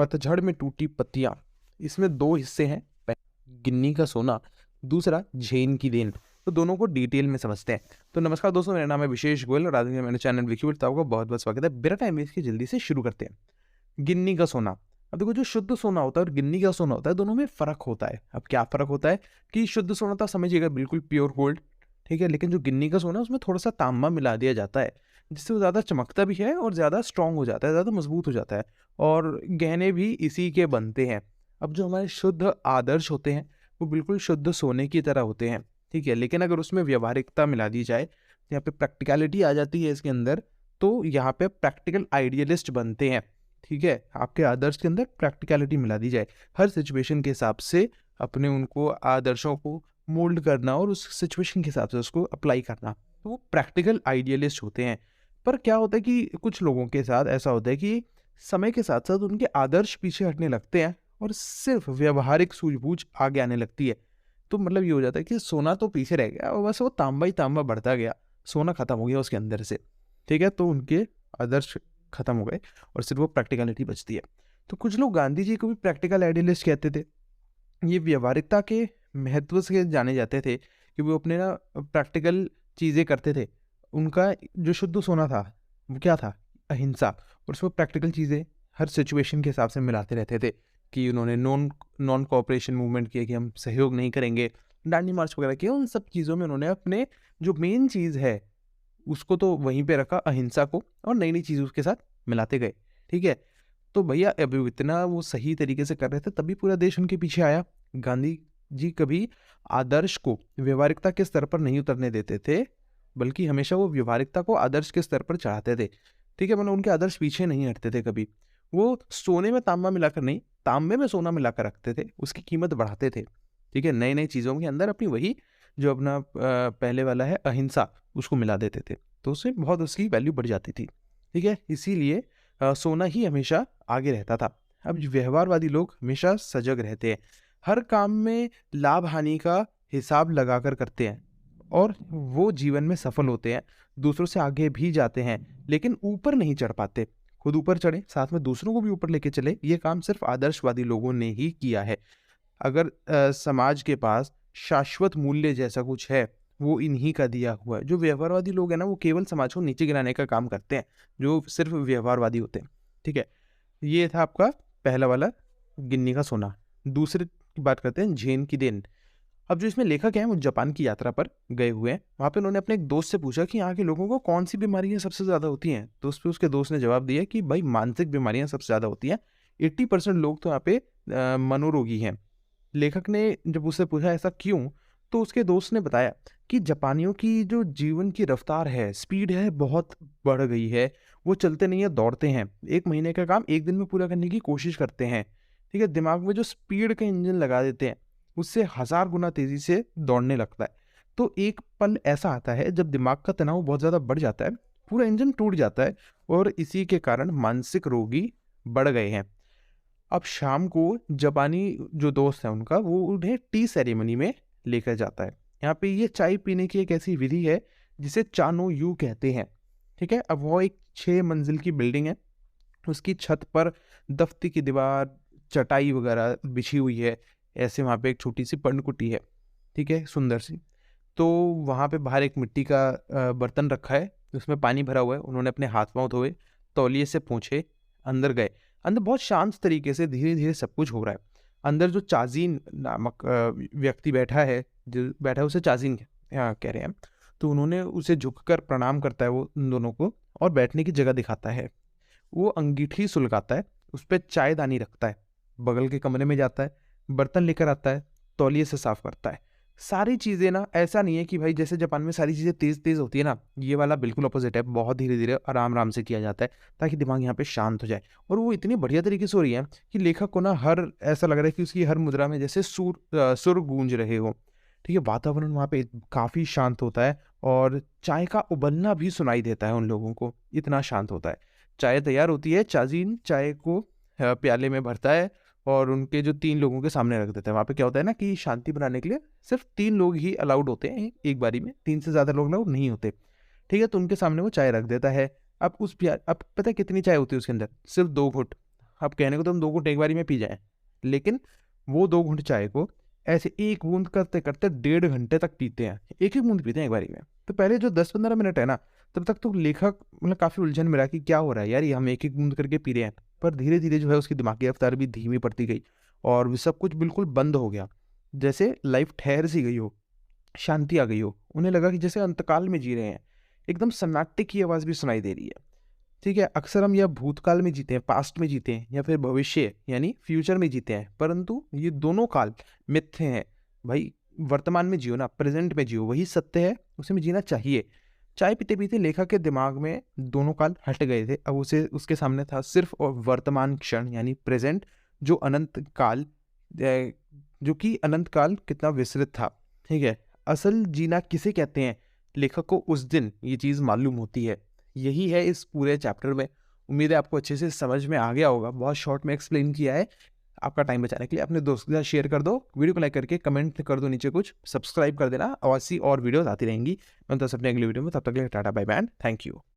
पतझड़ में टूटी पत्तियां। इसमें दो हिस्से हैं, गिन्नी का सोना, दूसरा झेन की देन। तो दोनों को डिटेल में समझते हैं। तो नमस्कार दोस्तों, मेरा नाम है विशेष गोयल और आज मेरे चैनल विकीवर्ता का बहुत बहुत स्वागत है। बिना टाइम वेस्ट के जल्दी से शुरू करते हैं। गिन्नी का सोना। अब देखो, जो शुद्ध सोना होता है और गिन्नी का सोना होता है, दोनों में फर्क होता है। अब क्या फर्क होता है कि शुद्ध सोना तो समझिएगा बिल्कुल प्योर गोल्ड, ठीक है। लेकिन जो गिन्नी का सोना है उसमें थोड़ा सा तांबा मिला दिया जाता है, जिससे वो ज़्यादा चमकता भी है और ज़्यादा स्ट्रांग हो जाता है, ज़्यादा मजबूत हो जाता है। और गहने भी इसी के बनते हैं। अब जो हमारे शुद्ध आदर्श होते हैं वो बिल्कुल शुद्ध सोने की तरह होते हैं, ठीक है। लेकिन अगर उसमें व्यवहारिकता मिला दी जाए, यहाँ पे प्रैक्टिकलिटी आ जाती है इसके अंदर, तो यहाँ पे प्रैक्टिकल आइडियलिस्ट बनते हैं, ठीक है। आपके आदर्श के अंदर प्रैक्टिकलिटी मिला दी जाए, हर सिचुएशन के हिसाब से अपने उनको आदर्शों को मोल्ड करना और उस सिचुएशन के हिसाब से उसको अप्लाई करना, तो वो प्रैक्टिकल आइडियलिस्ट होते हैं। पर क्या होता है कि कुछ लोगों के साथ ऐसा होता है कि समय के साथ साथ उनके आदर्श पीछे हटने लगते हैं और सिर्फ व्यवहारिक सूझबूझ आगे आने लगती है। तो मतलब ये हो जाता है कि सोना तो पीछे रह गया और बस वो तांबा ही तांबा बढ़ता गया, सोना खत्म हो गया उसके अंदर से, ठीक है। तो उनके आदर्श खत्म हो गए और सिर्फ वो प्रैक्टिकलिटी बचती है। तो कुछ लोग गांधी जी को भी प्रैक्टिकल आइडियलिस्ट कहते थे। ये व्यवहारिकता के महत्व से जाने जाते थे कि वो अपने ना प्रैक्टिकल चीज़ें करते थे। उनका जो शुद्ध सोना था वो क्या था? अहिंसा। और उसमें प्रैक्टिकल चीज़ें हर सिचुएशन के हिसाब से मिलाते रहते थे कि उन्होंने नॉन नॉन कोऑपरेशन मूवमेंट किया कि हम सहयोग नहीं करेंगे, दांडी मार्च वगैरह किया। उन सब चीज़ों में उन्होंने अपने जो मेन चीज़ है उसको तो वहीं पे रखा, अहिंसा को, और नई नई चीज़ उसके साथ मिलाते गए, ठीक है। तो भैया अभी इतना वो सही तरीके से कर रहे थे तभी पूरा देश उनके पीछे आया। गांधी जी कभी आदर्श को व्यवहारिकता के स्तर पर नहीं उतरने देते थे, बल्कि हमेशा वो व्यवहारिकता को आदर्श के स्तर पर चढ़ाते थे, ठीक है। मतलब उनके आदर्श पीछे नहीं हटते थे कभी। वो सोने में तांबा मिलाकर नहीं, तांबे में सोना मिलाकर रखते थे, उसकी कीमत बढ़ाते थे, ठीक है। नई नई चीज़ों के अंदर अपनी वही जो अपना पहले वाला है अहिंसा, उसको मिला देते थे, तो उससे बहुत उसकी वैल्यू बढ़ जाती थी, ठीक है। इसीलिए सोना ही हमेशा आगे रहता था। अब जो व्यवहारवादी लोग हमेशा सजग रहते हैं, हर काम में लाभ हानि का हिसाब लगाकर करते हैं और वो जीवन में सफल होते हैं, दूसरों से आगे भी जाते हैं, लेकिन ऊपर नहीं चढ़ पाते। खुद ऊपर चढ़े, साथ में दूसरों को भी ऊपर लेके चले, ये काम सिर्फ आदर्शवादी लोगों ने ही किया है। अगर समाज के पास शाश्वत मूल्य जैसा कुछ है, वो इन्हीं का दिया हुआ है। जो व्यवहारवादी लोग हैं ना, वो केवल समाज को नीचे गिराने का काम करते हैं, जो सिर्फ व्यवहारवादी होते हैं, ठीक है। ये था आपका पहला वाला गिन्नी का सोना। दूसरे की बात करते हैं, झेन की देन। अब जो इसमें लेखक हैं वो जापान की यात्रा पर गए हुए हैं। वहाँ पे उन्होंने अपने एक दोस्त से पूछा कि यहाँ के लोगों को कौन सी बीमारियाँ सबसे ज़्यादा होती हैं। तो उस पर उसके दोस्त ने जवाब दिया कि भाई मानसिक बीमारियाँ सबसे ज़्यादा होती हैं, 80% लोग तो यहाँ पे मनोरोगी हैं। लेखक ने जब उससे पूछा ऐसा क्यों, तो उसके दोस्त ने बताया कि जापानियों की जो जीवन की रफ्तार है, स्पीड है, बहुत बढ़ गई है। वो चलते नहीं है, दौड़ते हैं। 1 महीने का काम 1 दिन में पूरा करने की कोशिश करते हैं, ठीक है। दिमाग में जो स्पीड का इंजन लगा देते हैं, उससे 1000 गुना तेज़ी से दौड़ने लगता है। तो एक पल ऐसा आता है जब दिमाग का तनाव बहुत ज़्यादा बढ़ जाता है, पूरा इंजन टूट जाता है और इसी के कारण मानसिक रोगी बढ़ गए हैं। अब शाम को जापानी जो दोस्त है उनका, वो उन्हें टी सेरेमनी में लेकर जाता है। यहाँ पे ये चाय पीने की एक ऐसी विधि है जिसे चानो यू कहते हैं, ठीक है। अब वो एक 6 मंजिल की बिल्डिंग है, उसकी छत पर दफ्ती की दीवार, चटाई वगैरह बिछी हुई है। ऐसे वहाँ पे एक छोटी सी पर्णकुटी है, ठीक है, सुंदर सी। तो वहाँ पे बाहर एक मिट्टी का बर्तन रखा है, उसमें पानी भरा हुआ है। उन्होंने अपने हाथ पाँव धोए, तौलिए से पोंछे, अंदर गए। अंदर बहुत शांत तरीके से धीरे धीरे सब कुछ हो रहा है। अंदर जो चाजीन नामक व्यक्ति बैठा है, जो बैठा है उसे चाजीन कह रहे हैं। तो उन्होंने उसे झुककर प्रणाम करता है वो उन दोनों को, और बैठने की जगह दिखाता है। वो अंगीठी सुलगाता है, उस पर चायदानी रखता है, बगल के कमरे में जाता है, बर्तन लेकर आता है, तौलिए से साफ करता है। सारी चीज़ें ना, ऐसा नहीं है कि भाई जैसे जापान में सारी चीज़ें तेज़ तेज़ होती है ना, ये वाला बिल्कुल अपोजिट है। बहुत धीरे धीरे आराम आराम से किया जाता है ताकि दिमाग यहाँ पे शांत हो जाए। और वो इतनी बढ़िया तरीके से हो रही है कि लेखक को ना हर ऐसा लग रहा है कि उसकी हर मुद्रा में जैसे सुर गूंज रहे हो, ठीक है। वातावरण वहाँ पे काफ़ी शांत होता है और चाय का उबलना भी सुनाई देता है उन लोगों को, इतना शांत होता है। चाय तैयार होती है, चाजीन चाय को प्याले में भरता है और उनके जो 3 लोगों के सामने रख देता है। वहाँ पे क्या होता है ना कि शांति बनाने के लिए सिर्फ 3 लोग ही अलाउड होते हैं एक बारी में, 3 से ज़्यादा लोग अलाउड नहीं होते, ठीक है। तो उनके सामने वो चाय रख देता है। अब पता है कितनी चाय होती है उसके अंदर? सिर्फ 2 घुट। अब कहने को तो हम 2 घूंट एक बारी में पी जाएं, लेकिन वो 2 घूंट चाय को ऐसे एक बूंद करते करते 1.5 घंटे तक पीते हैं, एक ही बूंद पीते हैं एक बारी में। तो पहले जो 10-15 मिनट है ना, तब तक तो लेखक मतलब काफ़ी उलझन में रहा कि क्या हो रहा है यार, ये हम एक एक बूंद करके पी रहे हैं। पर धीरे धीरे जो है उसकी दिमागी रफ्तार भी धीमी पड़ती गई और वो सब कुछ बिल्कुल बंद हो गया, जैसे लाइफ ठहर सी गई हो, शांति आ गई हो। उन्हें लगा कि जैसे अंतकाल में जी रहे हैं, एकदम सन्नाटे की आवाज़ भी सुनाई दे रही है। ठीक है, अक्सर हम या भूतकाल में जीते हैं, पास्ट में जीते हैं, या फिर भविष्य यानी फ्यूचर में जीते हैं, परंतु ये दोनों काल मिथ्य हैं भाई। वर्तमान में जियो ना, प्रेजेंट में जियो, वही सत्य है, उसी में जीना चाहिए। चाय पीते पीते लेखक के दिमाग में दोनों काल हट गए थे। अब उसे उसके सामने था सिर्फ और वर्तमान क्षण यानी प्रेजेंट, जो अनंत काल जो कि अनंत काल कितना विस्तृत था। ठीक है, असल जीना किसे कहते हैं, लेखक को उस दिन ये चीज़ मालूम होती है। यही है इस पूरे चैप्टर में। उम्मीद है आपको अच्छे से समझ में आ गया होगा, बहुत शॉर्ट में एक्सप्लेन किया है। आपका टाइम बचाने के लिए अपने दोस्त के साथ शेयर कर दो, वीडियो को लाइक करके कमेंट कर दो नीचे, कुछ सब्सक्राइब कर देना, और ऐसी और वीडियोस आती रहेंगी। मैं तो अपने अगली वीडियो में, तब तक के लिए tata bye bye and thank you.